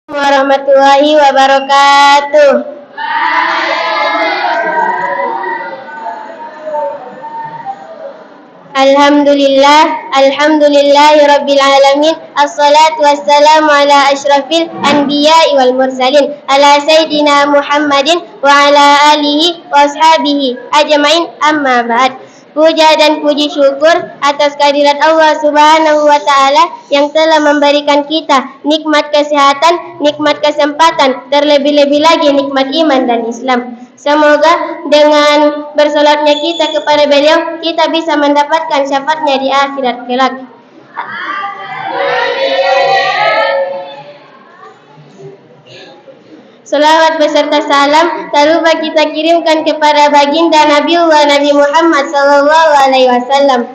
Warahmatullahi wabarakatuh. Alhamdulillahi rabbil alamin. Assalatu wassalamu ala asyrafil anbiya'i wal mursalin ala sayyidina Muhammadin wa ala alihi wa ashabihi ajmain, amma ba'd. Puja dan puji syukur atas kehadirat Allah Subhanahu wa Ta'ala yang telah memberikan kita nikmat kesehatan, nikmat kesempatan, terlebih-lebih lagi nikmat iman dan Islam. Semoga dengan bersolatnya kita kepada beliau, kita bisa mendapatkan syafaatnya di akhirat kelak. Salawat beserta salam tak lupa kita kirimkan kepada baginda Nabiullah Nabi Muhammad sallallahu alaihi wasallam.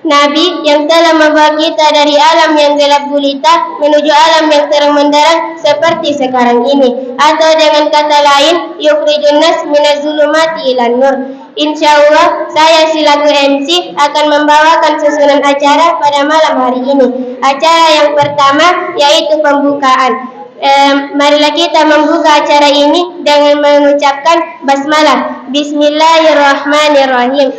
Nabi yang telah membawa kita dari alam yang gelap gulita menuju alam yang terang menderang seperti sekarang ini, atau dengan kata lain, yukhrijun nas minaz zulumati ilan nur. Insyaallah saya selaku MC akan membawakan susunan acara pada malam hari ini. Acara yang pertama yaitu pembukaan. Marilah kita membuka acara ini dengan mengucapkan basmalah. Bismillahirrahmanirrahim.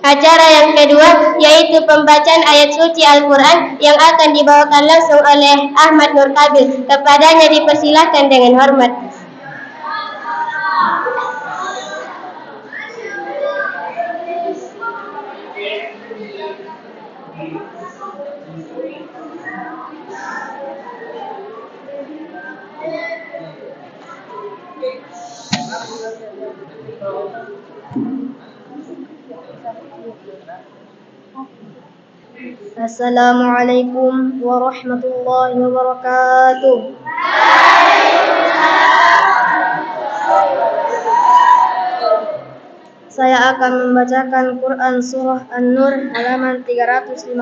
Acara yang kedua yaitu pembacaan ayat suci Al-Quran yang akan dibawakan langsung oleh Ahmad Nur Kabil. Kepadanya dipersilakan dengan hormat. Assalamualaikum warahmatullahi wabarakatuh. Saya akan membacakan Quran Surah An-Nur halaman 352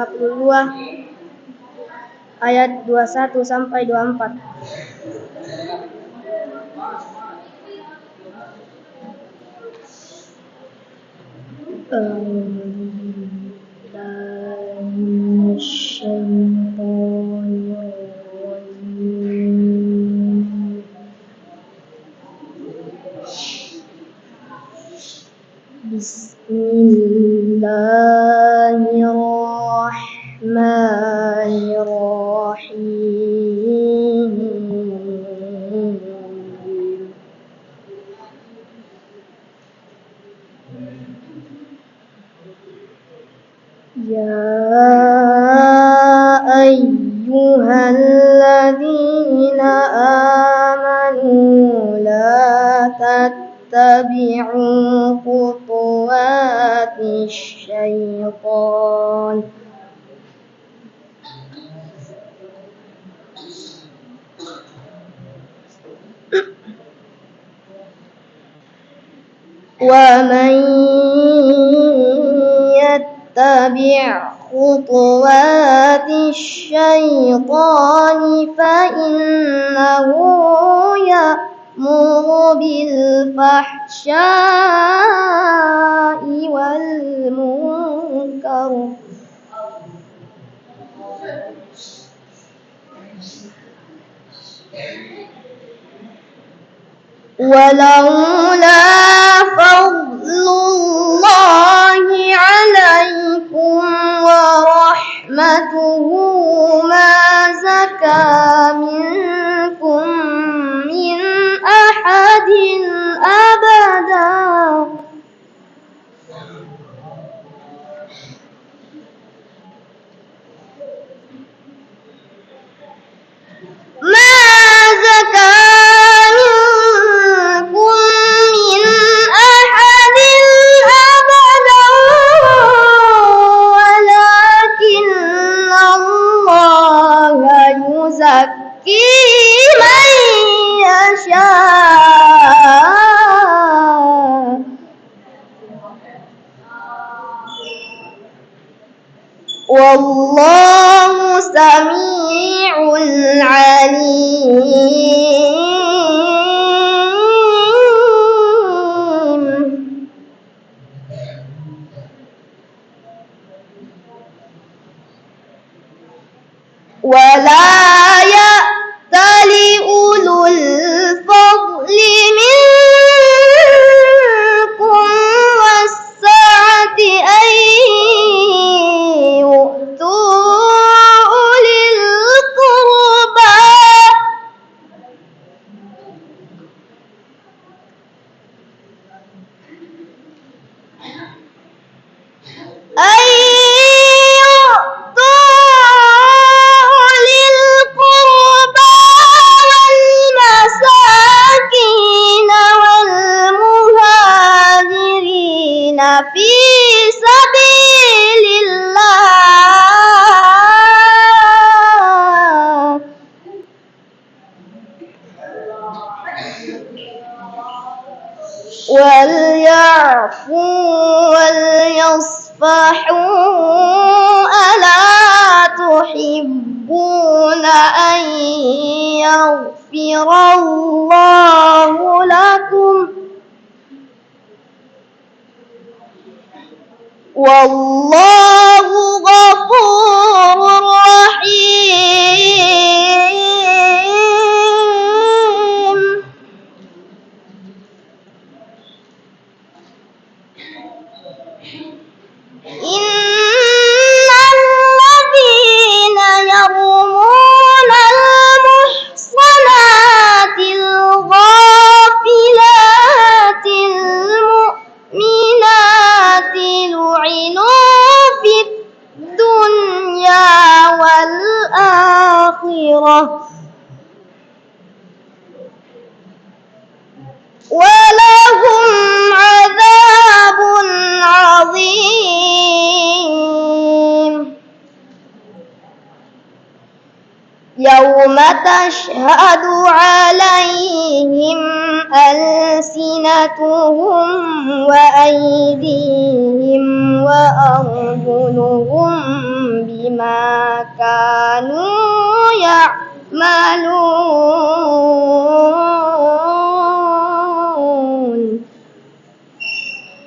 ayat 21 sampai 24. Bismillahirrahmanirrahim. Ya ayyuhalladzina amanu la tattabi'u khutuwatis syaitan wa man yattabi' khutuwatis syaitani fa innahu ya'muru bil fahsya'i wal munkar walaula fadlullahi alaikum wa rahmatuhu ma zaka minkum min ahadin abada ma zaka man yasha wallahu sami'un alim. ولا يأتل أولو الفضل منكم والسعة أن يؤتوا أولي القربى والمساكين والمهاجرين في سبيل الله وليعفوا وليصفحوا ألا تحبون أن يغفر الله لكم والله غفور رحيم. إن الذين يرمون المحصنات الغافلات المؤمنات لعنوا في الدنيا والآخرة ولهم عذاب عظيم يوم تشهد عليهم ألسنتهم وأيديهم وأرجلهم بما كانوا يعملون.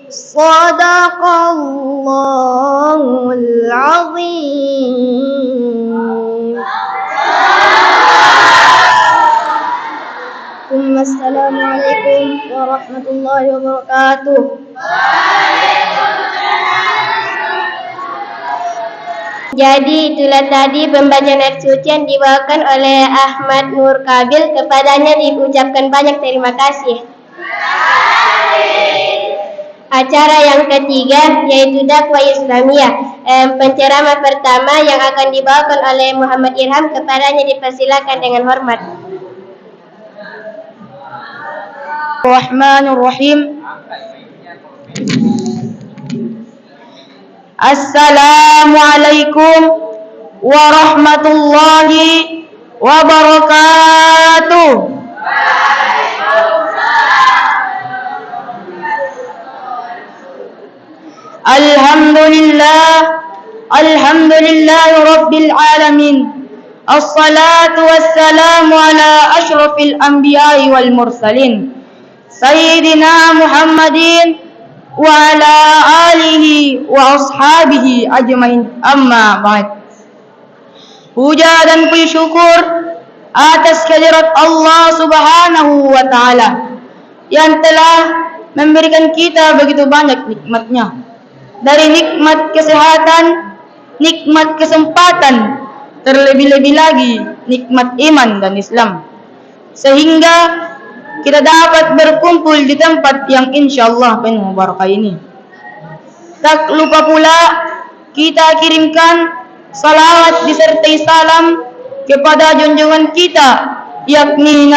صدق الله العظيم. Assalamualaikum warahmatullahi wabarakatuh. Jadi itulah tadi pembacaan ayat suci yang dibawakan oleh Ahmad Nur Kabil. Kepadanya diucapkan banyak terima kasih. Acara yang ketiga yaitu dakwah Islamiyah. Penceramah pertama yang akan dibawakan oleh Muhammad Irham, kepadanya dipersilakan dengan hormat. Bismillahirrahmanirrahim. Assalamualaikum warahmatullahi wabarakatuh. Alhamdulillah rabbil alamin. Assalatu wassalamu ala ashrafil anbiya'i wal mursalin Sayyidina Muhammadin wa ala alihi wa ashabihi ajmain, amma ba'd. Puja dan puji syukur atas kehadirat Allah Subhanahu wa Ta'ala yang telah memberikan kita begitu banyak nikmatnya, dari nikmat kesehatan, nikmat kesempatan, terlebih-lebih lagi nikmat iman dan Islam, sehingga kita dapat berkumpul di tempat yang insyaallah penuh barakah ini. Tak lupa pula kita kirimkan salawat disertai salam kepada junjungan kita, yakni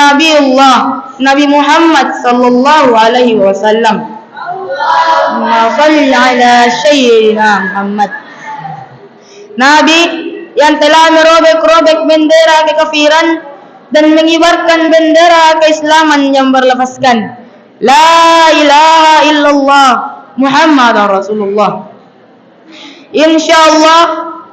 Nabi Muhammad sallallahu alaihi wasallam. Allahumma shalli ala sayyidina Muhammad. Nabi yang telah merobek-robek bendera kekafiran dan mengibarkan bendera keislaman yang berlafazkan La ilaha illallah Muhammad Rasulullah. Insyaallah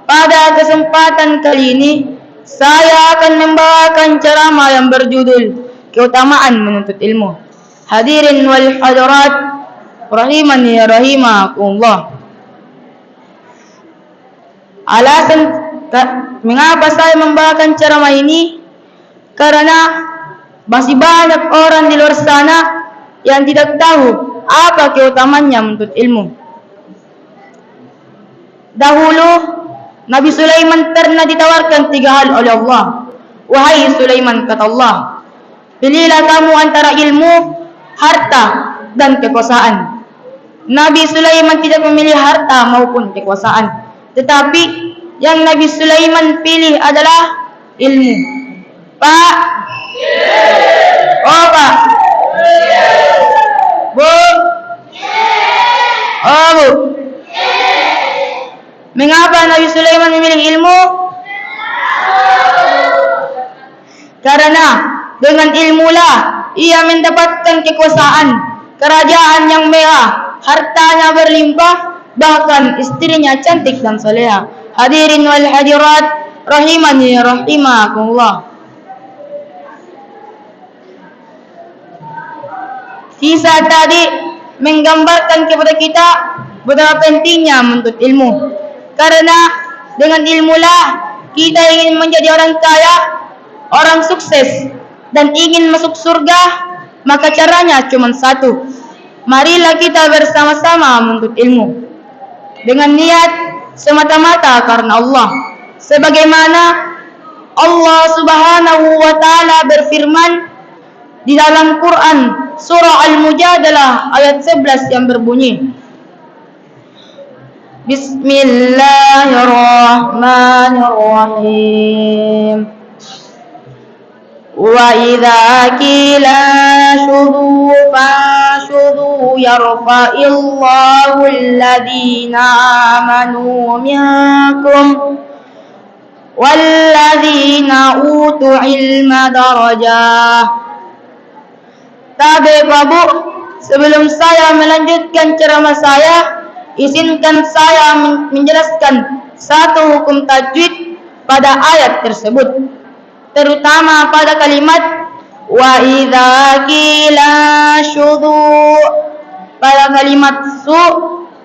pada kesempatan kali ini saya akan membawakan ceramah yang berjudul Keutamaan Menuntut Ilmu. Hadirin wal hadirat rahimani rahimakumullah. Mengapa saya membawakan ceramah ini? Karena masih banyak orang di luar sana yang tidak tahu apa keutamanya menuntut ilmu. Dahulu Nabi Sulaiman pernah ditawarkan 3 hal oleh Allah. Wahai Sulaiman, kata Allah, pilihlah kamu antara ilmu, harta, dan kekuasaan. Nabi Sulaiman tidak memilih harta maupun kekuasaan, tetapi yang Nabi Sulaiman pilih adalah ilmu. Pak? Oh, Pak? Bu? Oh, Bu? Mengapa Nabi Sulaiman memilih ilmu? Karena dengan ilmulah ia mendapatkan kekuasaan, kerajaan yang mewah, hartanya berlimpah, bahkan istrinya cantik dan soleha. Hadirin wal hadirat rahimani rahimakumullah. Kisah tadi menggambarkan kepada kita betapa pentingnya menuntut ilmu. Karena dengan ilmulah kita ingin menjadi orang kaya, orang sukses, dan ingin masuk surga, maka caranya cuma satu. Marilah kita bersama-sama menuntut ilmu dengan niat semata-mata karena Allah. Sebagaimana Allah Subhanahu wa taala berfirman di dalam Quran surah Al-Mujadalah ayat 11 yang berbunyi, Bismillahirrahmanirrahim. Wa idza qila syudhu fashudhu yarfa'illahu alladhina amanu minkum walladzina utul ilma darajah. Tapi Babu, sebelum saya melanjutkan ceramah saya, izinkan saya menjelaskan satu hukum tajwid pada ayat tersebut, terutama pada kalimat wa idza qila syudhu. Pada kalimat su,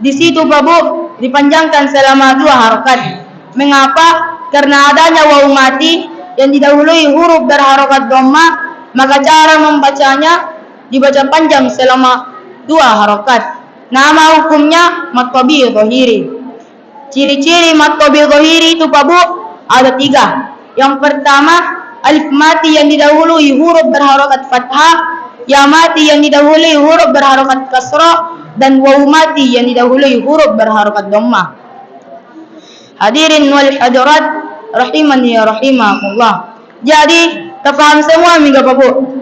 di situ Babu dipanjangkan selama 2 harokat. Mengapa? Karena adanya waw mati yang didahului huruf berharokat dhamma, maka cara membacanya dibaca panjang selama 2 harokat. Nama hukumnya mad tabii dhahiri. Ciri-ciri mad tabii dhahiri itu Babu ada 3. Yang pertama, alif mati yang didahului huruf berharokat fathah, ya mati yang didahului huruf berharokat kasrah, dan waw mati yang didahului huruf berharokat dhammah. Hadirin wal hadirat rahimani rahimakumullah. Jadi, terpaham semua mi Babu?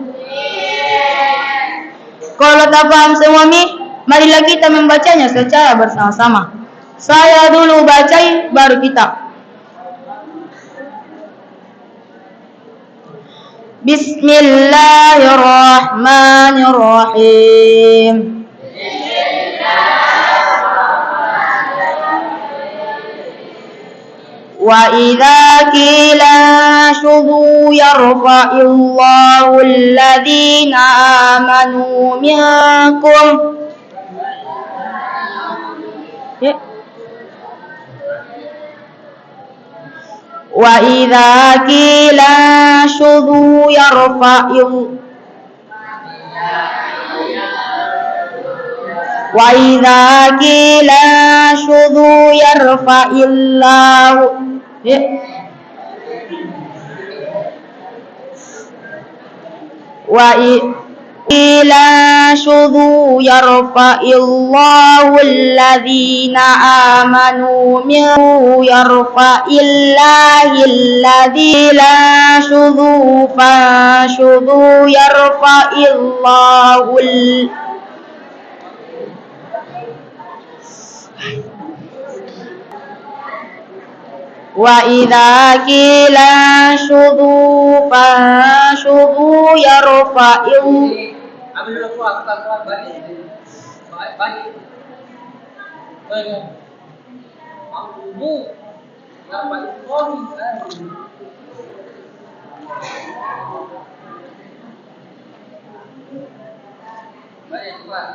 Kalau tak paham semua mi, marilah kita membacanya secara bersama-sama. Saya dulu bacai, baru kita. Bismillahirrahmanirrahim. Wa idza qila syudhu yarfa'illahu alladhina amanu minkum. Wa idza qila syudhu yarfa'illahu wa idza qila syudhu yarfa'illahu wa ila syudhu yarfa'illahu alladhina amanu minhu yarfa'illahi alladhi la syudhu fa syudhu yarfa'illahu wa idza qila syudhu fa syudhu yarfa'il. Ambil dulu keluar balik. Balik. Ambu. Balik keluar.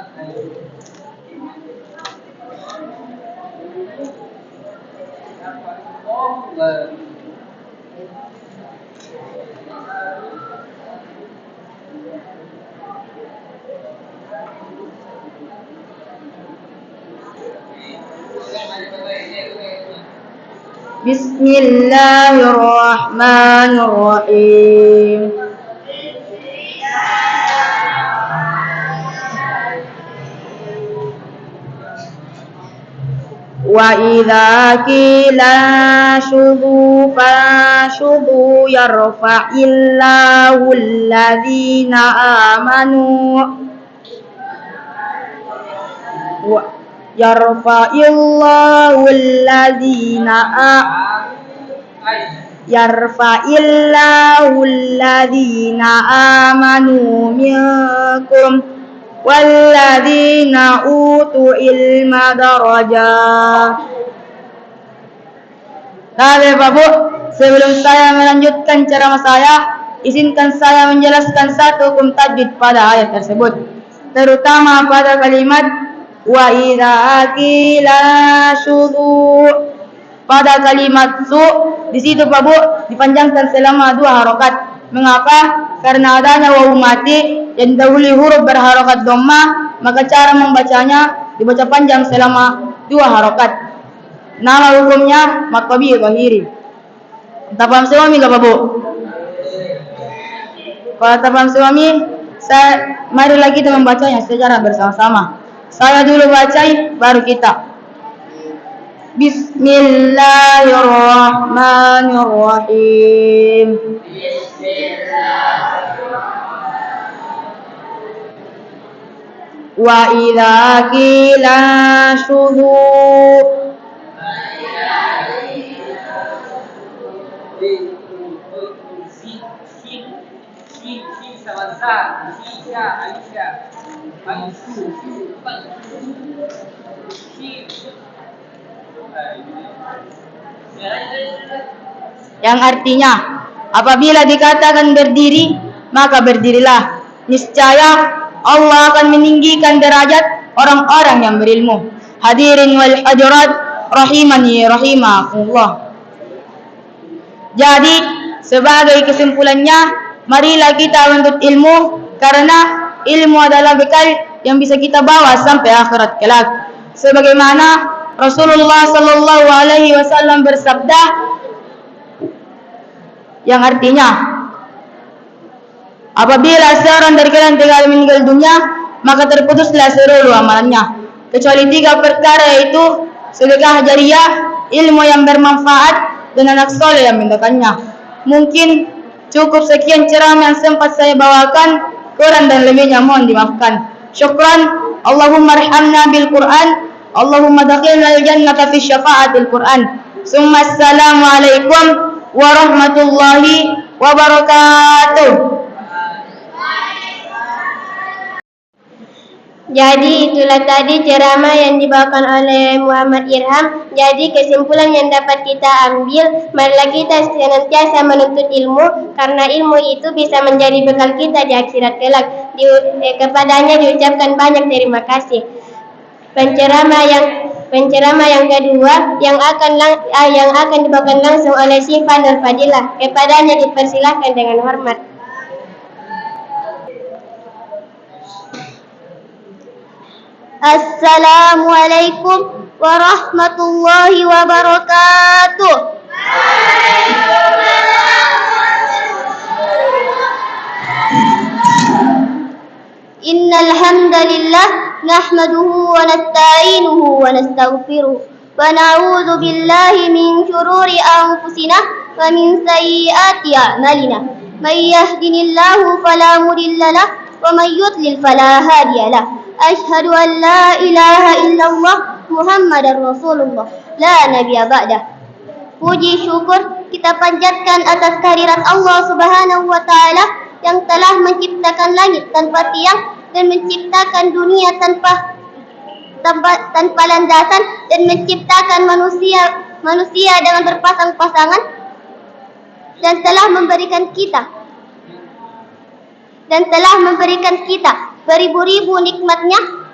Bismillahirrahmanirrahim. Wa idza qila syudu fasyudu yarfa'illahu alladhina amanu yarfa'illahu alladhina amanu minkum walladzina utul ilma darajat. Bapak Bu, sebelum saya melanjutkan ceramah saya, izinkan saya menjelaskan satu hukum tajwid pada ayat tersebut, terutama pada kalimat wa idza qila syudu. Pada kalimat su di situ Pak Bu dipanjangkan selama 2 harokat. Mengapa? Karena adanya wawu mati yang dahului huruf berharokat dhammah, maka cara membacanya dibaca panjang selama 2 harokat. Nama hukumnya maqabi zahiri. Tak paham suami enggak Pak Bu? Kalau tak paham suami, marilah kita membacanya secara bersama-sama. Saya dulu bacai, baru kita. Bismillahirrahmanirrahim. Wa idza qila syudu yang artinya apabila dikatakan berdiri maka berdirilah, niscaya Allah akan meninggikan derajat orang-orang yang berilmu. Hadirin wal hadirat rahimani rahimakumullah. Jadi sebagai kesimpulannya, marilah kita menuntut ilmu, karena ilmu adalah bekal yang bisa kita bawa sampai akhirat kelak. Sebagaimana Rasulullah sallallahu alaihi wasallam bersabda yang artinya, apabila seorang dari kalian telah meninggal dunia, maka terputuslah seluruh amalannya, kecuali 3 perkara, yaitu sedekah jariyah, ilmu yang bermanfaat, dan anak soleh yang mendoakannya. Mungkin cukup sekian ceramah yang sempat saya bawakan, kurang dan lebihnya mohon dimaafkan. Syukran. Allahumma arhamna bil Quran, Allahumma dakhilna al jannata fi syafa'atil Quran. Summa assalamualaikum warahmatullahi wabarakatuh. Jadi itulah tadi ceramah yang dibawakan oleh Muhammad Irham. Jadi kesimpulan yang dapat kita ambil, marilah kita senantiasa menuntut ilmu, karena ilmu itu bisa menjadi bekal kita di akhirat kelak. Kepadanya diucapkan banyak terima kasih. Penceramah yang kedua yang akan dibawakan langsung oleh Syifa Nur Fadilah. Kepadanya dipersilahkan dengan hormat. Assalamualaikum warahmatullahi wabarakatuh. Innal hamdalillah nahmaduhu wa nasta'inuhu wa nastaghfiruh wa na'udzu billahi min shururi anfusina wa min sayyiati a'malina. May yahdihillahu fala mudilla lahu wa may yudlil fala hadiya lahu. Asyhadu an la ilaha illallah Muhammadar Rasulullah la nabiyya ba'dah. Puji syukur kita panjatkan atas kehadirat Allah Subhanahu wa taala yang telah menciptakan langit tanpa tiang dan menciptakan dunia tanpa landasan dan menciptakan manusia dengan berpasang-pasangan dan telah memberikan kita beribu-ribu nikmatnya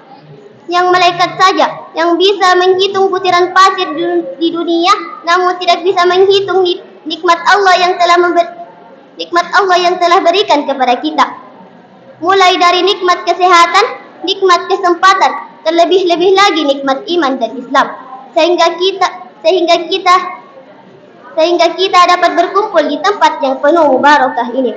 yang malaikat saja yang bisa menghitung butiran pasir di dunia, namun tidak bisa menghitung nikmat Allah yang telah berikan kepada kita. Mulai dari nikmat kesehatan, nikmat kesempatan, terlebih-lebih lagi nikmat iman dan Islam, sehingga kita dapat berkumpul di tempat yang penuh barakah ini.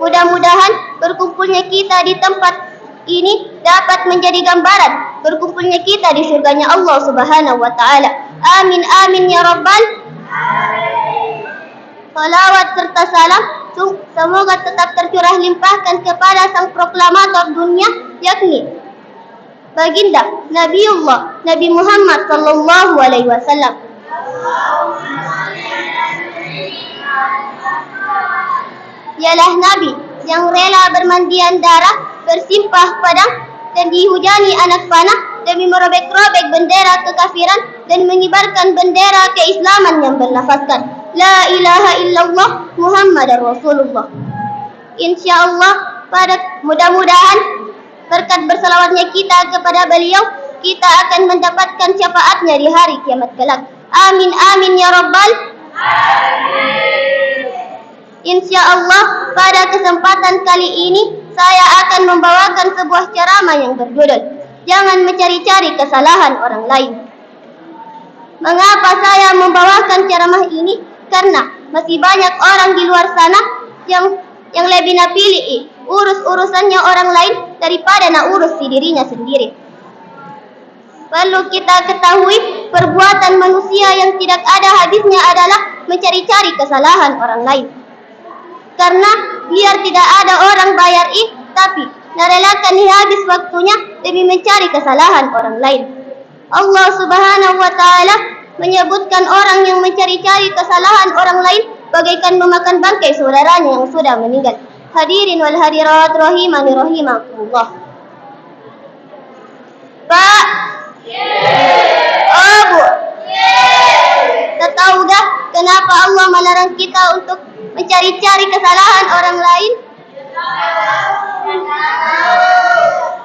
Mudah-mudahan berkumpulnya kita di tempat ini dapat menjadi gambaran berkumpulnya kita di surganya Allah Subhanahu wa taala. Amin amin ya rabbal alamin. Salawat serta salam semoga tetap tercurah limpahkan kepada sang proklamator dunia, yakni baginda Nabiullah Nabi Muhammad sallallahu alaihi wasallam. Dialah Nabi yang rela bermandian darah, bersimpah pedang, dan dihujani anak panah demi merobek-robek bendera kekafiran dan mengibarkan bendera keislaman yang berlafazkan La ilaha illallah Muhammadar Rasulullah. InsyaAllah mudah-mudahan berkat bersalawatnya kita kepada beliau, kita akan mendapatkan syafaatnya di hari kiamat kelak. Amin amin ya rabbal alamin. InsyaAllah pada kesempatan kali ini saya akan membawakan sebuah ceramah yang berjudul Jangan Mencari-Cari Kesalahan Orang Lain. Mengapa saya membawakan ceramah ini? Karena masih banyak orang di luar sana yang lebih napilih urus-urusannya orang lain daripada nak urus si dirinya sendiri. Perlu kita ketahui perbuatan manusia yang tidak ada habisnya adalah mencari-cari kesalahan orang lain. Karena biar tidak ada orang bayar tapi narelakan habis waktunya demi mencari kesalahan orang lain. Allah Subhanahu wa taala menyebutkan orang yang mencari-cari kesalahan orang lain bagaikan memakan bangkai saudaranya yang sudah meninggal. Hadirin wal hadirat rahimani rahimakumullah. Pak. Oh, Bu. Tahu gak kenapa Allah melarang kita untuk mencari-cari kesalahan orang lain?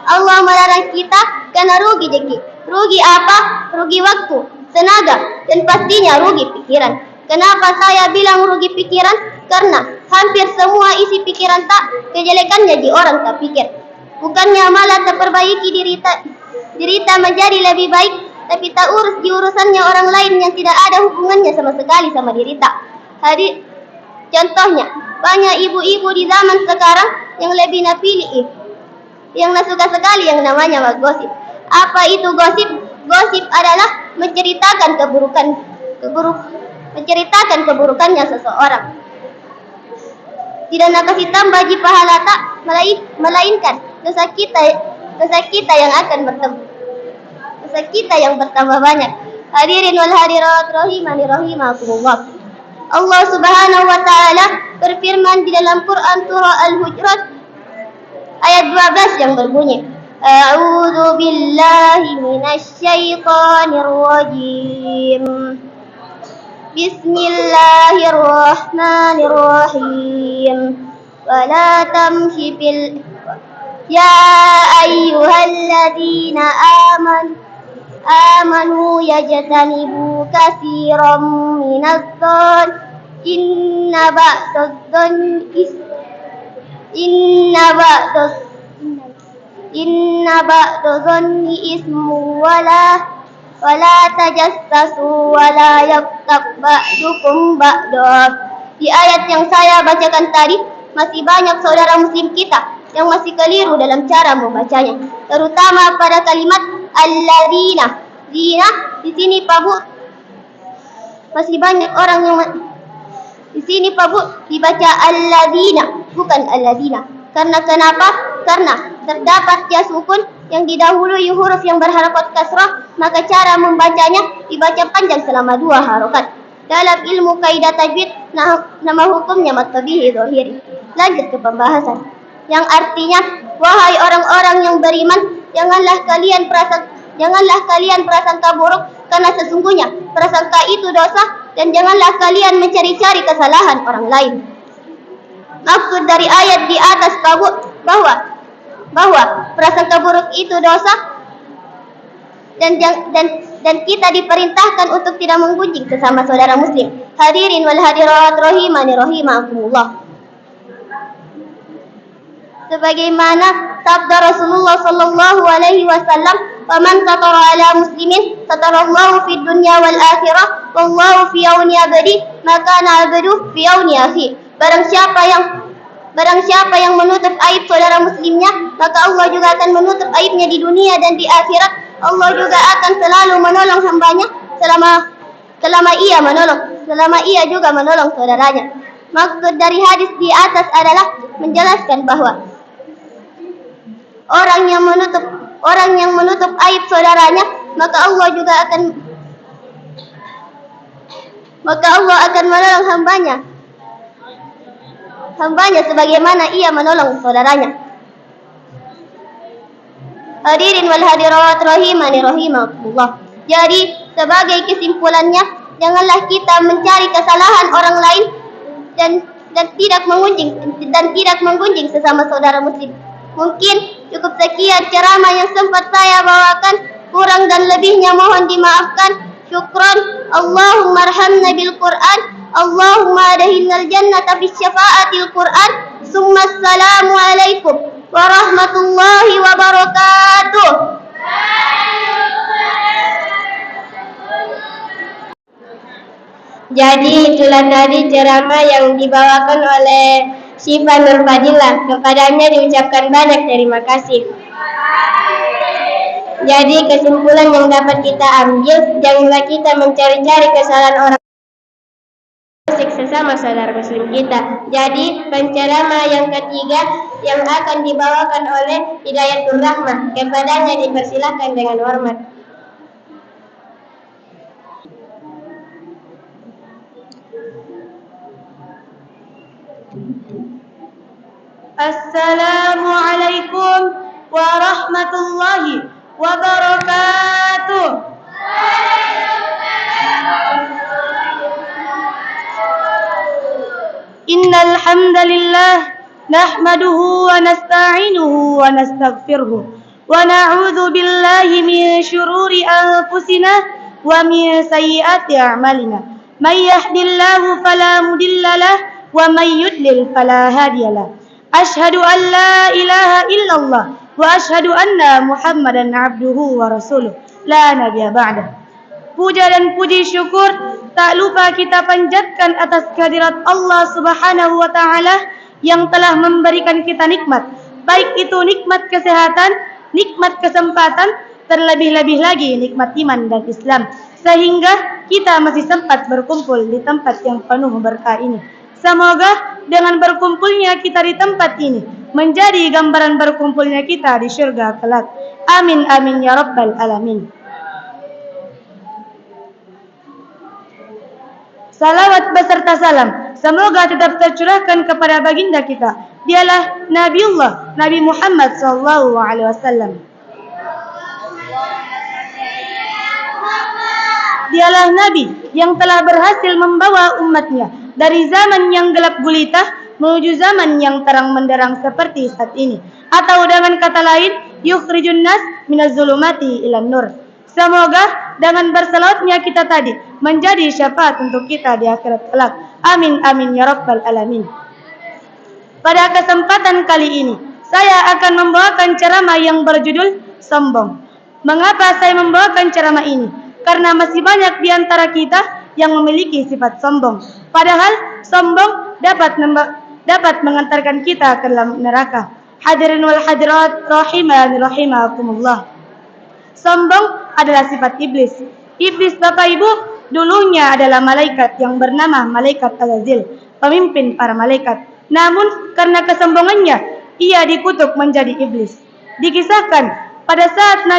Allah melarang kita karena rugi jadi. Rugi apa? Rugi waktu, tenaga, dan pastinya rugi pikiran. Kenapa saya bilang rugi pikiran? Karena hampir semua isi pikiran kejelekannya di orang tak pikir. Bukannya malah terperbaiki dirita menjadi lebih baik, tapi tak urus di urusannya orang lain yang tidak ada hubungannya sama sekali sama dirita. Contohnya, banyak ibu-ibu di zaman sekarang yang lebih napilih, yang suka sekali yang namanya gosip. Apa itu gosip? Gosip adalah menceritakan keburukannya seseorang. Tidak nak kasih tambah di pahala tak, melainkan dosa kita yang akan bertambah. Dosa kita yang bertambah banyak. Hadirin wal hadirat rahimani rahimakumullah. Allah Subhanahu wa taala berfirman di dalam Quran surah Al-Hujurat ayat 12 yang berbunyi A'udzu billahi minasy syaithanir rajim. Bismillahirrahmanirrahim. Wala tamshi fil ya ayyuhalladzina amanu yajtanibu katsiran minadh-dhon inna ba'dadh-dhonni ismu wala tajassasu wala yaktab ba'dukum ba'dad. Di ayat yang saya bacakan tadi masih banyak saudara muslim kita yang masih keliru dalam cara membacanya, terutama pada kalimat alladzina. Zina di sini Pak Bu, masih banyak orang yang di sini Pak Bu dibaca alladzina bukan alladzina. Karena kenapa? Karena terdapat jas sukun yang didahului huruf yang berharakat kasrah, maka cara membacanya dibaca panjang selama 2 harokat. Dalam ilmu kaidah tajwid nama hukumnya mad tabi'i zahiri. Lanjut ke pembahasan yang artinya, wahai orang-orang yang beriman, janganlah kalian prasangka buruk, karena sesungguhnya prasangka itu dosa, dan janganlah kalian mencari-cari kesalahan orang lain. Maksud dari ayat di atas bahwa prasangka buruk itu dosa, dan kita diperintahkan untuk tidak menggunjing sesama saudara muslim. Hadirin wal hadirat rahimani rahimakumullah. Sebagaimana sabda Rasulullah sallallahu alaihi wasallam, "Faman satara ala muslimin satarallahu fid dunya wal akhirah, wallahu fi auni abdi, maka kana abdu fi auni akhi." Barang siapa yang menutup aib saudara muslimnya, maka Allah juga akan menutup aibnya di dunia dan di akhirat. Allah juga akan selalu menolong hambanya selama ia juga menolong saudaranya. Maksud dari hadis di atas adalah menjelaskan bahwa orang yang menutup aib saudaranya, maka Allah akan menolong hambanya sebagaimana ia menolong saudaranya. Hadirin wal hadirat rahimani rahimakumullah. Jadi sebagai kesimpulannya, janganlah kita mencari kesalahan orang lain dan tidak menggunjing sesama saudara muslim. Mungkin cukup sekian ceramah yang sempat saya bawakan. Kurang dan lebihnya mohon dimaafkan. Syukran. Allahumma arhamna bil Qur'an. Allahumma adhinnal jannata bis syafaatil Qur'an. Summa assalamu alaikum warahmatullahi wabarakatuh. Jadi itulah tadi ceramah yang dibawakan oleh Syifa Nur Fadilah. Kepadanya diucapkan banyak terima kasih. Jadi kesimpulan yang dapat kita ambil, janganlah kita mencari-cari kesalahan orang sesama saudara muslim kita. Jadi penceramah yang ketiga yang akan dibawakan oleh Hidayatul Rahmah. Kepadanya dipersilahkan dengan hormat. Assalamualaikum warahmatullahi wabarakatuh. Innal hamdalillah nahmaduhu wa nasta'inuhu wa nastaghfiruh wa na'udzu billahi min syururi anfusina wa min sayyiati a'malina. May yahdihillahu fala mudilla lahu wa may yudlil fala hadiyalah. Ashhadu an la ilaha illallah wa ashhadu anna Muhammadan abduhu wa rasuluh la nabiyya ba'dah. Puja dan puji syukur tak lupa kita panjatkan atas kehadirat Allah Subhanahu wa taala yang telah memberikan kita nikmat, baik itu nikmat kesehatan, nikmat kesempatan, terlebih-lebih lagi nikmat iman dan Islam, sehingga kita masih sempat berkumpul di tempat yang penuh berkah ini. Semoga dengan berkumpulnya kita di tempat ini menjadi gambaran berkumpulnya kita di syurga kelak. Amin amin ya rabbal alamin. Salawat beserta salam semoga tetap tercurahkan kepada baginda kita. Dialah Nabiullah Nabi Muhammad sallallahu alaihi wasallam. Dialah Nabi yang telah berhasil membawa umatnya dari zaman yang gelap gulita menuju zaman yang terang menderang seperti saat ini. Atau dengan kata lain, yukhrijun nas minaz zulumati ilan nur. Semoga dengan berselawatnya kita tadi menjadi syafaat untuk kita di akhirat kelak. Amin amin ya rabbal alamin. Pada kesempatan kali ini, saya akan membawakan ceramah yang berjudul Sombong. Mengapa saya membawakan ceramah ini? Karena masih banyak di antara kita yang memiliki sifat sombong. Padahal sombong dapat mengantarkan kita ke dalam neraka. Hadirin wal hadirat rahimani rahimakumullah. Sombong adalah sifat iblis. Iblis Bapak Ibu dulunya adalah malaikat yang bernama malaikat Azazil, pemimpin para malaikat. Namun karena kesombongannya ia dikutuk menjadi iblis. Dikisahkan pada saat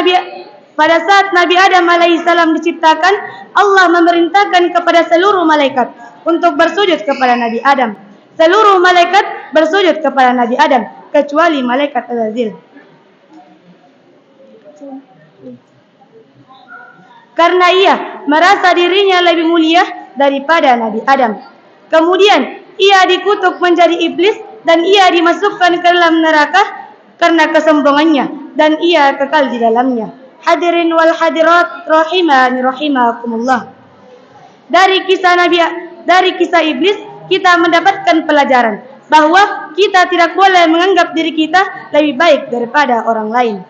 Nabi Adam alaihissalam diciptakan, Allah memerintahkan kepada seluruh malaikat untuk bersujud kepada Nabi Adam. Seluruh malaikat bersujud kepada Nabi Adam kecuali malaikat Azazil. Karena ia merasa dirinya lebih mulia daripada Nabi Adam. Kemudian ia dikutuk menjadi iblis dan ia dimasukkan ke dalam neraka karena kesombongannya dan ia kekal di dalamnya. Hadirin wal hadirat rahimani rahimakumullah. Dari kisah iblis kita mendapatkan pelajaran bahwa kita tidak boleh menganggap diri kita lebih baik daripada orang lain.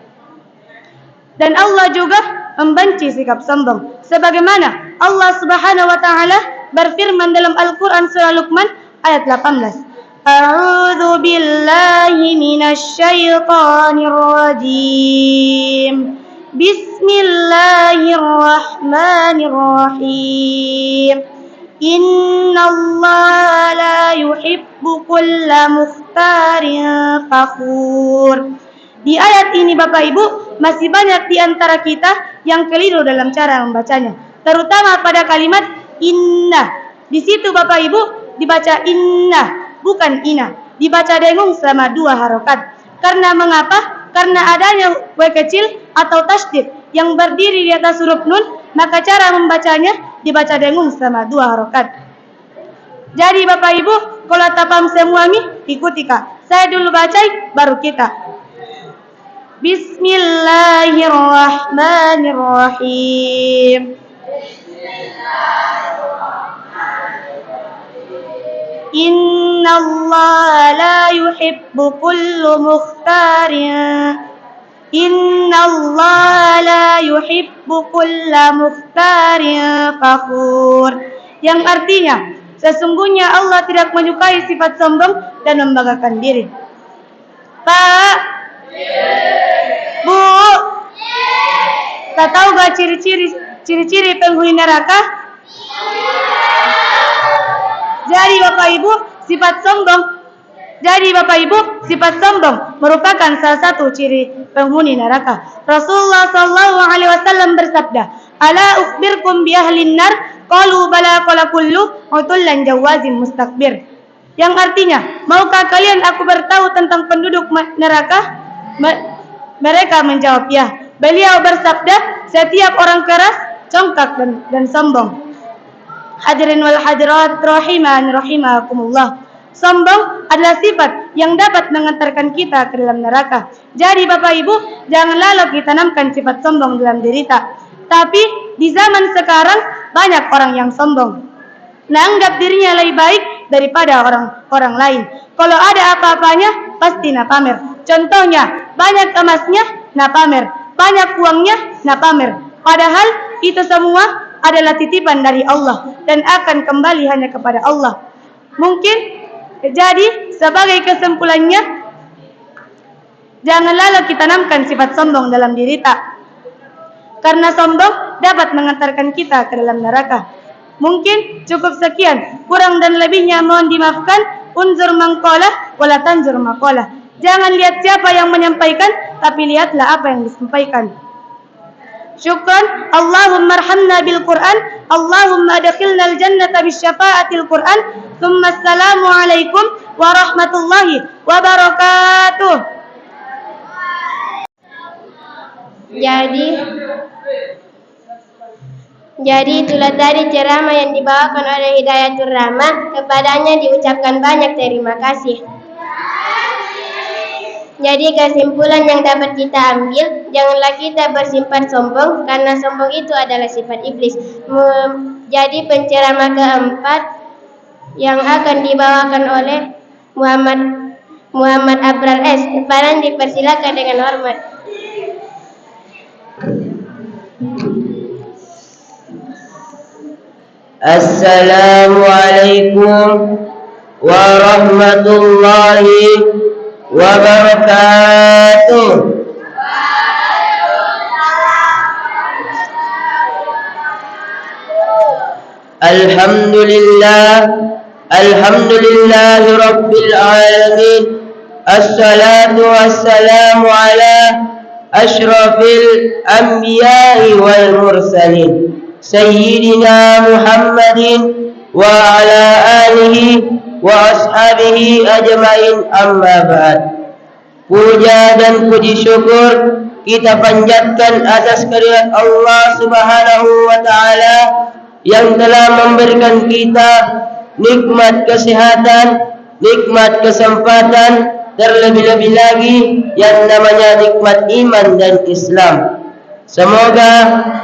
Dan Allah juga membenci sikap sombong. Sebagaimana Allah Subhanahu wa taala berfirman dalam Al-Qur'an surah Luqman ayat 18. A'udzu billahi minasy syaithanir rajim. Bismillahirrahmanirrahim. Innallaha la yuhibbu kulla mukhtarin fakhur. Di ayat ini Bapak Ibu, masih banyak di antara kita yang keliru dalam cara membacanya, terutama pada kalimat inna. Di situ Bapak Ibu dibaca inna, bukan ina. Dibaca dengung selama 2 harokat. Karena mengapa? Karena adanya w kecil atau tasydid yang berdiri di atas huruf nun, maka cara membacanya dibaca dengung selama 2 harokat. Jadi Bapak Ibu, kalau tak paham semua ini, ikuti Kak. Saya dulu baca, baru kita. Bismillahirrahmanirrahim. Innallaha la yuhibbu kulla mukhtarin. Innallaha la yuhibbu kulla mukhtarin fakhur. Yang artinya, sesungguhnya Allah tidak menyukai sifat sombong dan membanggakan diri. Pak, Bu, tak tahu gak ciri-ciri penghuni neraka? Jadi Bapak Ibu, sifat sombong merupakan salah satu ciri penghuni neraka. Rasulullah SAW bersabda, "Ala ukhbirkum bi ahlin nar?" Qalu bala qala kullu utullan jawazim mustakbir. Yang artinya, maukah kalian aku beritahu tentang penduduk neraka? Mereka menjawab ya. Beliau bersabda, setiap orang keras, congkak dan sombong. Hadirin wal hadirat rahimani rahimakumullah. Sombong adalah sifat yang dapat mengantarkan kita ke dalam neraka. Jadi Bapak Ibu, jangan lalu kita tanamkan sifat sombong dalam diri kita. Tapi di zaman sekarang banyak orang yang sombong, menganggap dirinya lebih baik daripada orang lain. Kalau ada apa-apanya pasti nak pamer. Contohnya, banyak emasnya nak pamer, banyak uangnya nak pamer. Padahal itu semua adalah titipan dari Allah dan akan kembali hanya kepada Allah. Mungkin jadi sebagai kesimpulannya, jangan lalu kita tanamkan sifat sombong dalam diri kita, karena sombong dapat mengantarkan kita ke dalam neraka. Mungkin cukup sekian, kurang dan lebihnya mohon dimaafkan. Unzur mangqala wala tanzur maqala. Jangan lihat siapa yang menyampaikan, tapi lihatlah apa yang disampaikan. Syukran. Allahumma arhamna bil Quran. Allahumma adkhilna al jannata bis syafaatil Quran. Tsumma assalamu alaikum warahmatullahi wabarakatuh. Jadi itulah tadi ceramah yang dibawakan oleh Hidayatul Rahmah. Kepadanya diucapkan banyak terima kasih. Jadi kesimpulan yang dapat kita ambil, janganlah kita bersimpan sombong, karena sombong itu adalah sifat iblis. Jadi penceramah keempat yang akan dibawakan oleh Muhammad Abrar S. Kepadanya dipersilakan dengan hormat. Assalamualaikum warahmatullahi wabarakatuh. Alhamdulillah rabbil alamin. Assalatu wassalamu ala asyrafil anbiya'i wal mursalin Sayyidina Muhammadin wa ala alihi wa ashabihi ajmain, amma ba'd. Puja dan puji syukur kita panjatkan atas kehadirat Allah Subhanahu wa taala yang telah memberikan kita nikmat kesehatan, nikmat kesempatan, terlebih-lebih lagi yang namanya nikmat iman dan Islam. Semoga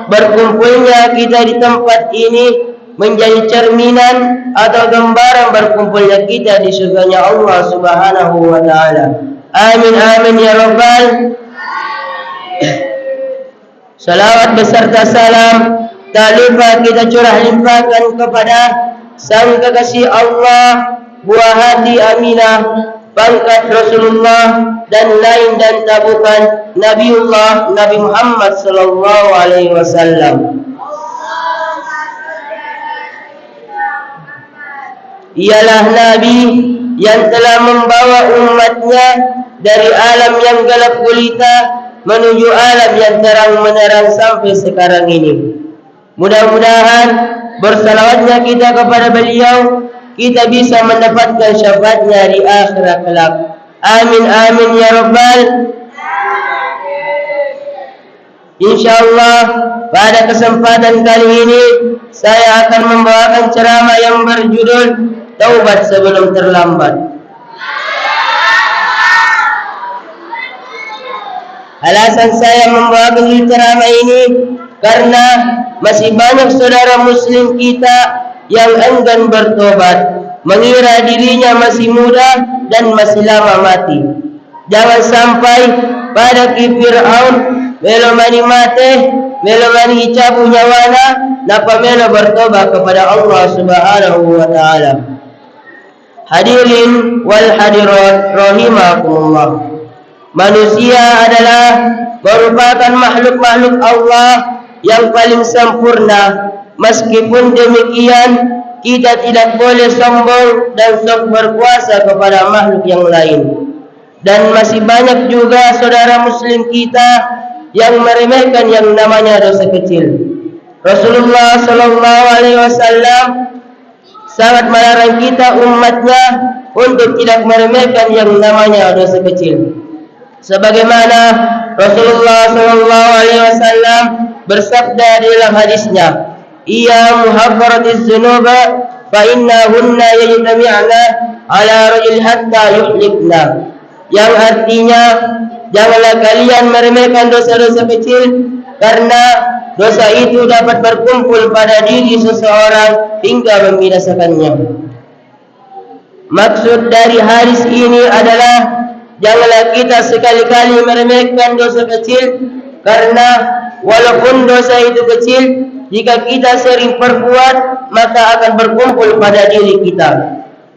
berkumpulnya kita di tempat ini menjadi cerminan atau gambaran berkumpulnya kita di surganya Allah Subhanahu wa taala. Amin amin ya rabbal. Salawat beserta salam tak lupa kita curah limpahkan kepada sang kekasih Allah, buah hati Aminah, pangkat Rasulullah, dan lain dan tak bukan Nabiullah Nabi Muhammad sallallahu alaihi wasallam. Ialah Nabi yang telah membawa umatnya dari alam yang gelap gulita menuju alam yang terang menerang sampai sekarang ini. Mudah-mudahan bersalawatnya kita kepada beliau, kita bisa mendapatkan syafaatnya di akhirat kelak. Amin amin ya rabbal. InsyaAllah pada kesempatan kali ini saya akan membawakan ceramah yang berjudul Taubat Sebelum Terlambat. Alasan saya membawakan ceramah ini karena masih banyak saudara muslim kita yang enggan bertobat, mengira dirinya masih muda dan masih lama mati. Jangan sampai pada ki Fir'aun melo mani mate, melo mani cabu nyawana, napa melo bertobat kepada Allah Subhanahu wa taala. Hadirin wal hadirat rahimakumullah. Manusia adalah merupakan makhluk-makhluk Allah yang paling sempurna. Meskipun demikian, kita tidak boleh sombong dan sok berkuasa kepada makhluk yang lain. Dan masih banyak juga saudara muslim kita yang meremehkan yang namanya dosa kecil. Rasulullah sallallahu alaihi wasallam sangat melarang kita umatnya untuk tidak meremehkan yang namanya dosa kecil. Sebagaimana Rasulullah sallallahu alaihi wasallam bersabda dalam hadisnya, "Iya muhabbaratiz dzunuba fa innahunna yajtami'na ala rajul hatta yuhlikna." Yang artinya, janganlah kalian meremehkan dosa-dosa kecil, karena dosa itu dapat berkumpul pada diri seseorang hingga membinasakannya. Maksud dari hadis ini adalah janganlah kita sekali-kali meremehkan dosa kecil, karena walaupun dosa itu kecil, jika kita sering perbuat maka akan berkumpul pada diri kita,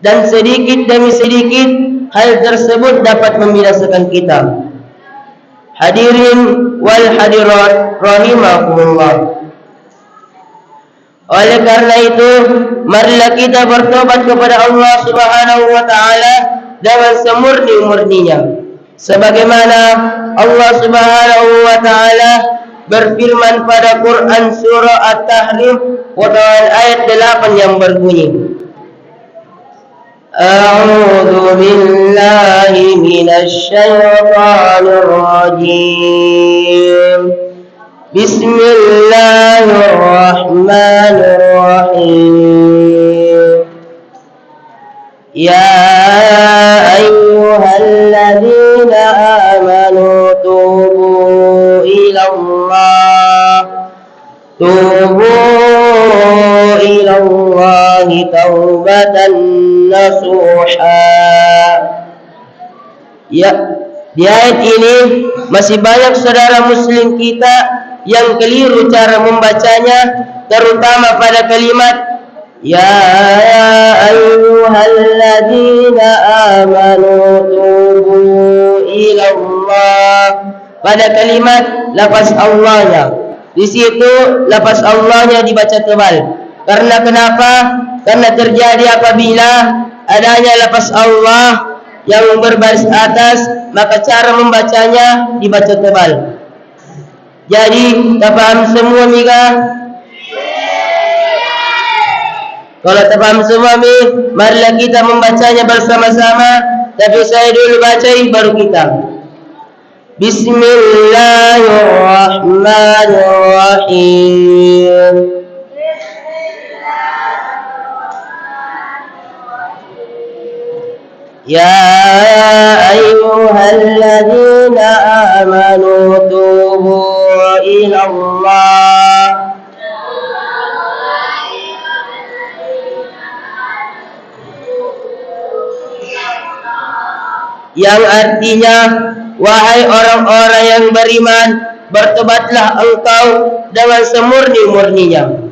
dan sedikit demi sedikit hal tersebut dapat membinasakan kita. Hadirin wal hadirat rahimakumullah. Oleh karena itu, marilah kita bertobat kepada Allah Subhanahu wa taala dengan semurni-murninya. Sebagaimana Allah Subhanahu wa taala berfirman pada Quran surah At-Tahrim potongan ayat 8 yang berbunyi, A'udzu billahi minasy syaithanir rajim. Bismillahirrahmanirrahim. Ya ayyuhalladzina amanu tubu ilallahi taubatan nasuha. Ya, di ayat ini masih banyak saudara muslim kita yang keliru cara membacanya, terutama pada kalimat Ya ayyuhalladzina amanu tubu ilallah. Pada kalimat lafaz Allahnya, di situ lafaz Allahnya dibaca tebal. Karena kenapa? Karena terjadi apabila adanya lafaz Allah yang berbaris atas, maka cara membacanya dibaca tebal. Jadi, tak paham semua Mika? Kalau tak paham semua Mi, marilah kita membacanya bersama-sama. Tapi saya dulu bacain baru kita. Bismillahirrahmanirrahim. Ya ayyuhalladzina amanu tubu illallah. Yang artinya, wahai orang-orang yang beriman, bertobatlah engkau dengan semurni-murninya.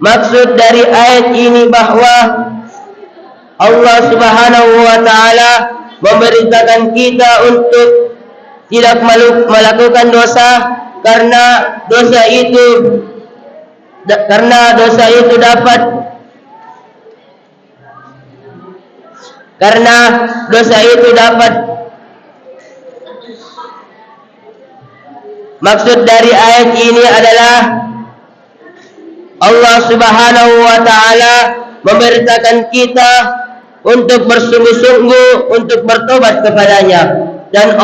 Maksud dari ayat ini bahwa Allah Subhanahu wa taala memerintahkan kita untuk tidak melakukan dosa karena dosa itu dapat maksud dari ayat ini adalah Allah Subhanahu wa taala memerintahkan kita untuk bersungguh-sungguh untuk bertobat kepadanya, dan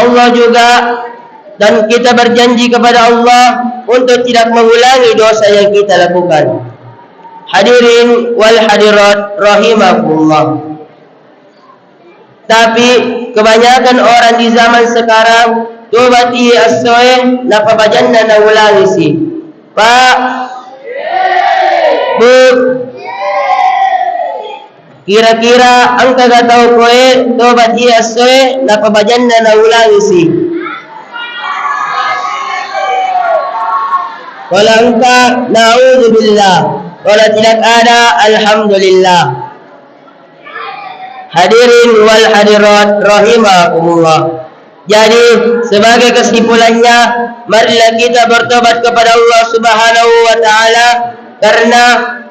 kita berjanji kepada Allah untuk tidak mengulangi dosa yang kita lakukan. Hadirin wal hadirat rahimakumullah. Tapi kebanyakan orang di zaman sekarang tobat as-soeh napa bajanna na ulangi si. Pak, Bu, kira-kira ang kagataw ko tobat as-soeh napa bajanna na ulangi si. Kalau engkau, na'udzubillah. Kalau tidak ada, alhamdulillah. Hadirin wal hadirat rahimakumullah. Jadi sebagai kesimpulannya, marilah kita bertobat kepada Allah Subhanahu wa taala, karena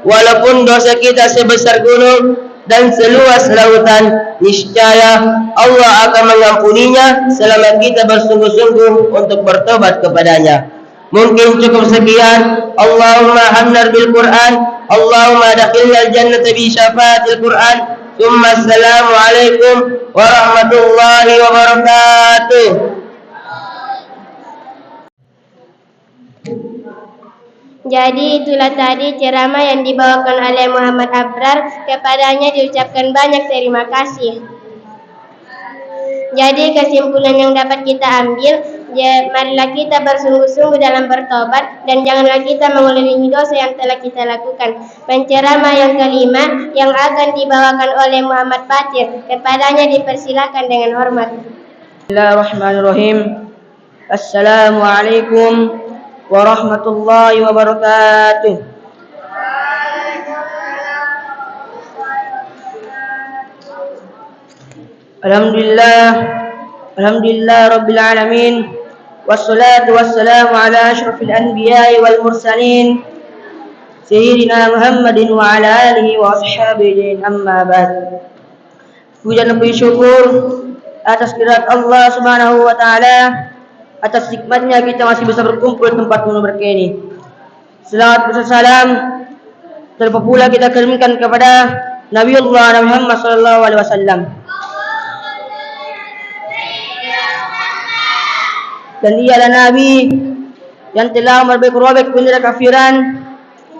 walaupun dosa kita sebesar gunung dan seluas lautan, niscaya Allah akan mengampuninya selama kita bersungguh-sungguh untuk bertobat kepadanya. Mungkin cukup sekian. Allahumma hamnar bil Quran, Allahumma dakhilna al-jannata bi syafaatil Quran. Tsumma assalamu alaikum warahmatullahi wabarakatuh. Jadi itulah tadi ceramah yang dibawakan oleh Muhammad Abrar. Kepadanya diucapkan banyak terima kasih. Jadi kesimpulan yang dapat kita ambil, marilah kita bersungguh-sungguh dalam bertobat dan janganlah kita mengulangi dosa yang telah kita lakukan. Penceramah yang kelima yang akan dibawakan oleh Muhammad Fatir, kepadanya dipersilakan dengan hormat. Bismillahirrahmanirrahim. Assalamualaikum warahmatullahi wabarakatuh. Alhamdulillah Rabbil Alamin. Wassalatu wassalamu ala ashrafil anbiya'i wal mursalin Sayyidina Muhammadin wa ala alihi wa ashabihi, amma ba'd. Puja dan puji syukur atas kehadirat Allah Subhanahu wa taala, atas nikmatnya kita masih bisa berkumpul di tempat penuh berkah ini. Salawat dan salam terlebih pula kita kirimkan kepada Nabiullah Muhammad sallallahu alaihi wasallam. Dan ialah Nabi yang telah merobek bendera kafiran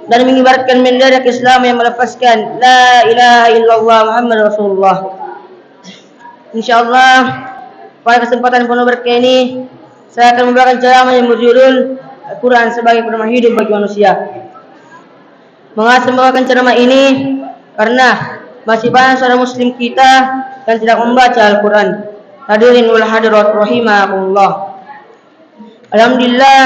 dan mengibarkan bendera Islam yang melepaskan la ilaha illallah Muhammad Rasulullah. InsyaAllah pada kesempatan penuh berkah ini saya akan membawakan ceramah yang berjudul Al-Quran sebagai pedoman hidup bagi manusia. Mengapa membawakan ceramah ini? Karena masih banyak seorang muslim kita yang tidak membaca Al-Quran. Hadirin wal hadirat rahimakumullah. Alhamdulillah,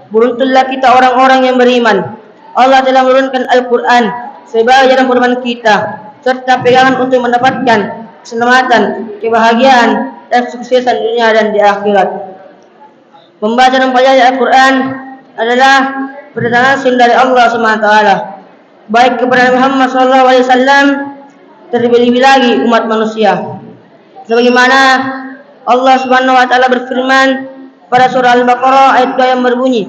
beruntunglah kita orang-orang yang beriman. Allah telah menurunkan Al-Quran sebagai jalan pedoman kita, serta pegangan untuk mendapatkan keselamatan, kebahagiaan, dan kesuksesan dunia dan di akhirat. Membaca dan mempelajari Al-Quran adalah perintah langsung dari Allah SWT, baik kepada Muhammad SAW, terlebih-lebih lagi umat manusia. Sebagaimana Allah Subhanahu wa taala berfirman pada surah Al-Baqarah ayat 2 yang berbunyi,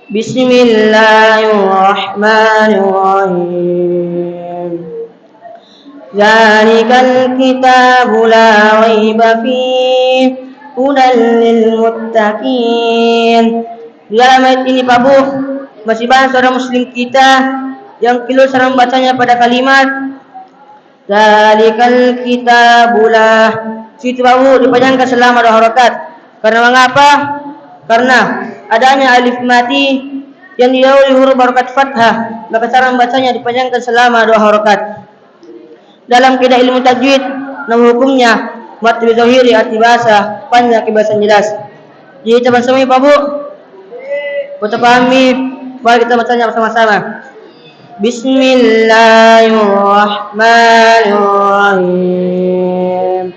Bismillahirrahmanirrahim. Zalikal kitabu la raiba fihi hudan lil muttaqin. Di dalam ayat ini Pak Bu, masih banyak seorang muslim kita yang keliru cara membacanya pada kalimat Zalikal kitabu la. Situ Pak Bu dipanjangkan selama 2 harakat. Karena mengapa? Karena adanya alif mati yang didahului huruf harokat fathah, maka cara membacanya dipanjangkan selama 2 harokat. Dalam kaidah ilmu tajwid, nama hukumnya mad bizahiri arti bahasa, panjang kebiasaan jelas. Jadi teman-teman Pak Bu, kita pahami, mari kita bacanya bersama-sama. Bismillahirrahmanirrahim.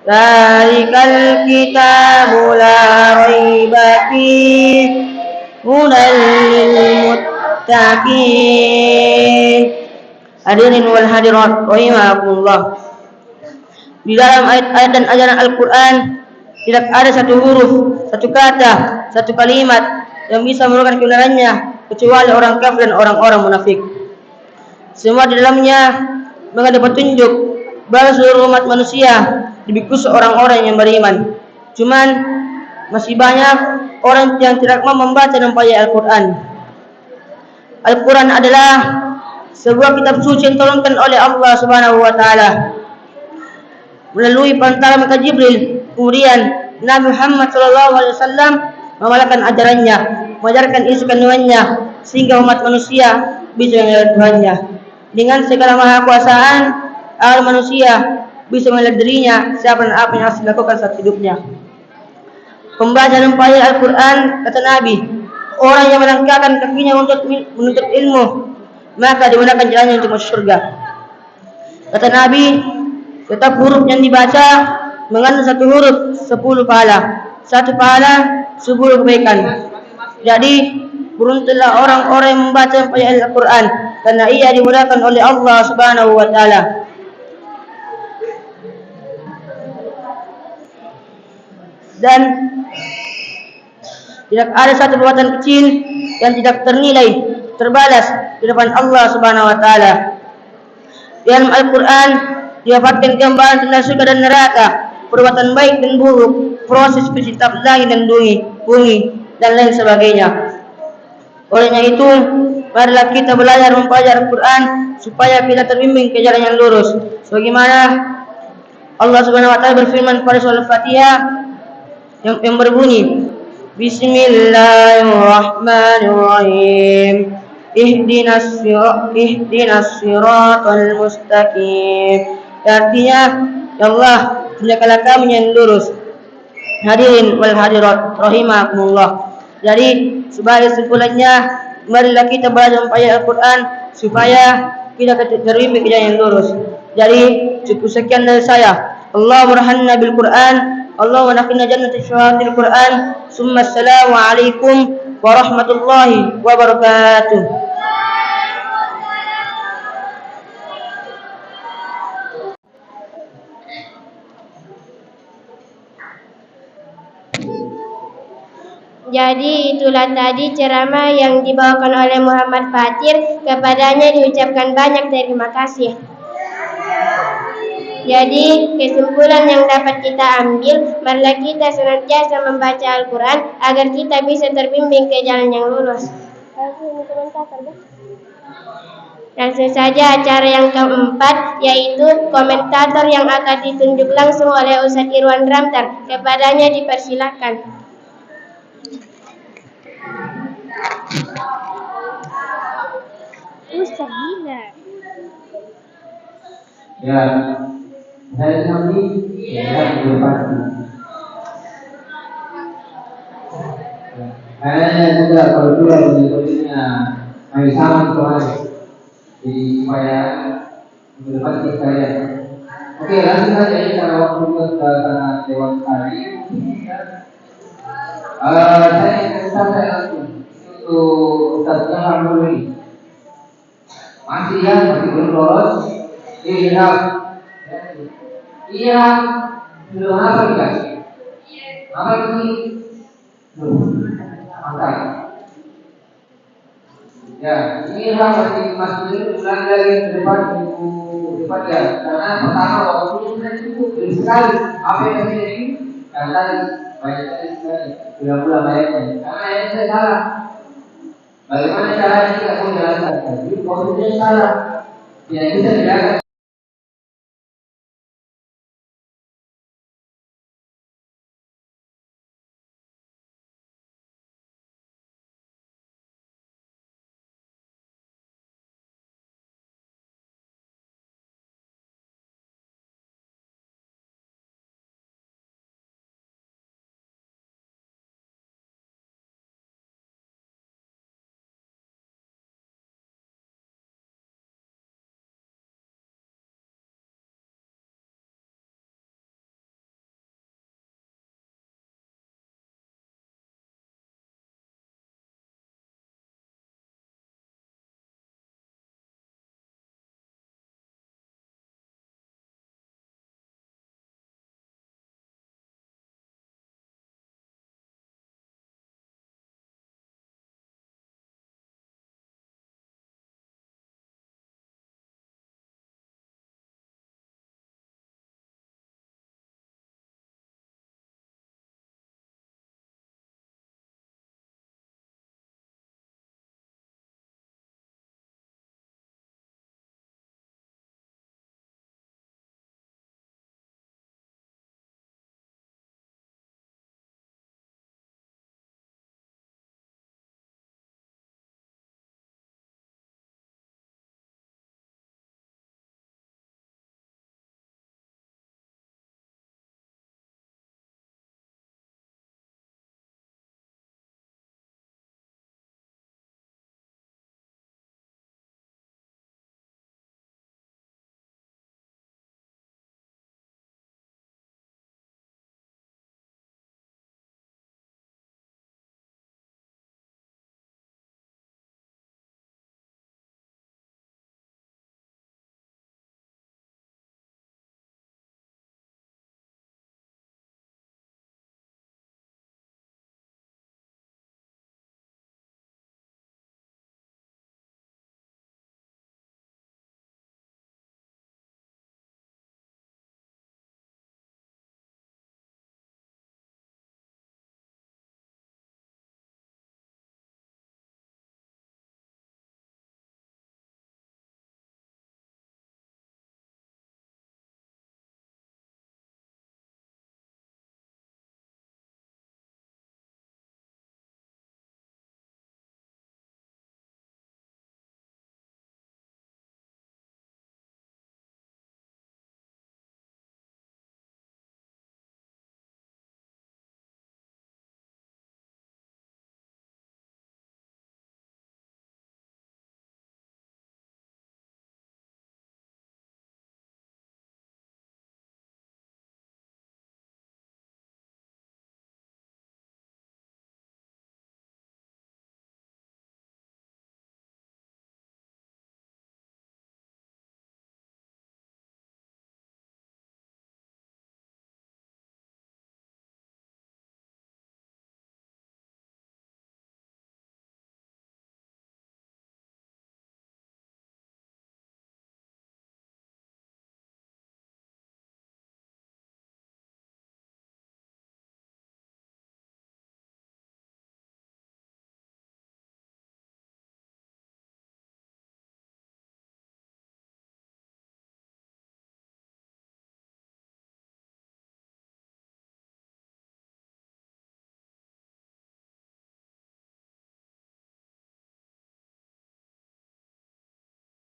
Dzalikal kitabu la raiba fihi hudal lil muttaqin. Hadirin wal hadirat rahimakumullah. Di dalam ayat-ayat dan ajaran Al-Quran tidak ada satu huruf, satu kata, satu kalimat yang bisa merupakan kebenarannya kecuali orang kafir dan orang-orang munafik. Semua di dalamnya mengandung petunjuk bahwa seluruh umat manusia dibungkus orang-orang yang beriman. Cuman masih banyak orang yang tidak mau membaca dan mempelajari Al-Quran. Al-Quran adalah sebuah kitab suci yang diturunkan oleh Allah Subhanahu wa taala melalui perantara malaikat Jibril. Kemudian Nabi Muhammad SAW mengamalkan ajarannya, mengajarkan isi kandungannya sehingga umat manusia bisa melihat Tuhannya. Dengan segala maha kuasaan, agar manusia bisa melihat dirinya, siapa dan apa yang harus dilakukan saat hidupnya. Pembaca dan mempelajari Al-Quran, kata Nabi, orang yang melangkahkan kakinya untuk menuntut ilmu, maka dimudahkan jalannya untuk masuk surga. Kata Nabi, setiap huruf yang dibaca mengandung satu huruf 10 pahala, satu pahala 10 kebaikan. Jadi beruntunglah orang-orang yang membaca dan mempelajari Al-Quran, karena ia dimudahkan oleh Allah Subhanahu wa taala. Dan tidak ada satu perbuatan kecil yang tidak ternilai, terbalas di depan Allah Subhanahu wa taala. Di dalam Al-Quran didapatkan gambaran tentang surga dan neraka, perbuatan baik dan buruk, proses penciptaan langit dan bumi dan lain sebagainya. Olehnya itu, marilah kita belajar mempelajari Al-Quran supaya kita terbimbing ke jalan yang lurus. Sebagaimana Allah Subhanahu wa taala berfirman pada surah Al-Fatihah yang berbunyi, Bismillahirrahmanirrahim. Ihdinas siratal mustaqim. Artinya, ya Allah, tunjukkanlah kami yang lurus. Hadirin wal hadirat rahimakumullah. Jadi sebagai kesimpulannya, marilah kita belajar mempelajari Al-Quran supaya kita terbimbing ke jalan yang lurus. Jadi cukup sekian dari saya. Allah warhamna bil Quran. Allah wanaqina jannatil syuhadatil Quran. Summa assalamu alaikum warahmatullahi wabarakatuh. Jadi itulah tadi ceramah yang dibawakan oleh Muhammad Fatir. Kepadanya diucapkan banyak terima kasih. Jadi kesimpulan yang dapat kita ambil, marilah kita senantiasa membaca Al-Quran agar kita bisa terbimbing ke jalan yang lurus. Langsung saja acara yang keempat, yaitu komentator yang akan ditunjuk langsung oleh Ustadz Irwan Ramtar. Kepadanya dipersilakan. Ustadz Dina. Ya, saya kami tidak berpasti. Kayaknya juga kalau dulu menyebutnya kami sama kemarin, jadi supaya berpasti sekalian. Oke, langsung saja ini karena waktu kita sangat lewat hari. Saya ingin sampai langsung untuk Ustaz Jahar Nuri. Masih belum lolos. Iya, belum apa kita? Apa ini? Mantap. Ya, ini masih ulang lagi ke depan ya. Karena pertama waktunya sudah cukup sekali. Apa yang terjadi? Karena banyak sekali. Bulan banyaknya. Karena ini saya salah. Bagaimana caranya kita menjelaskan? Jadi waktunya salah. Tidak bisa dilakukan.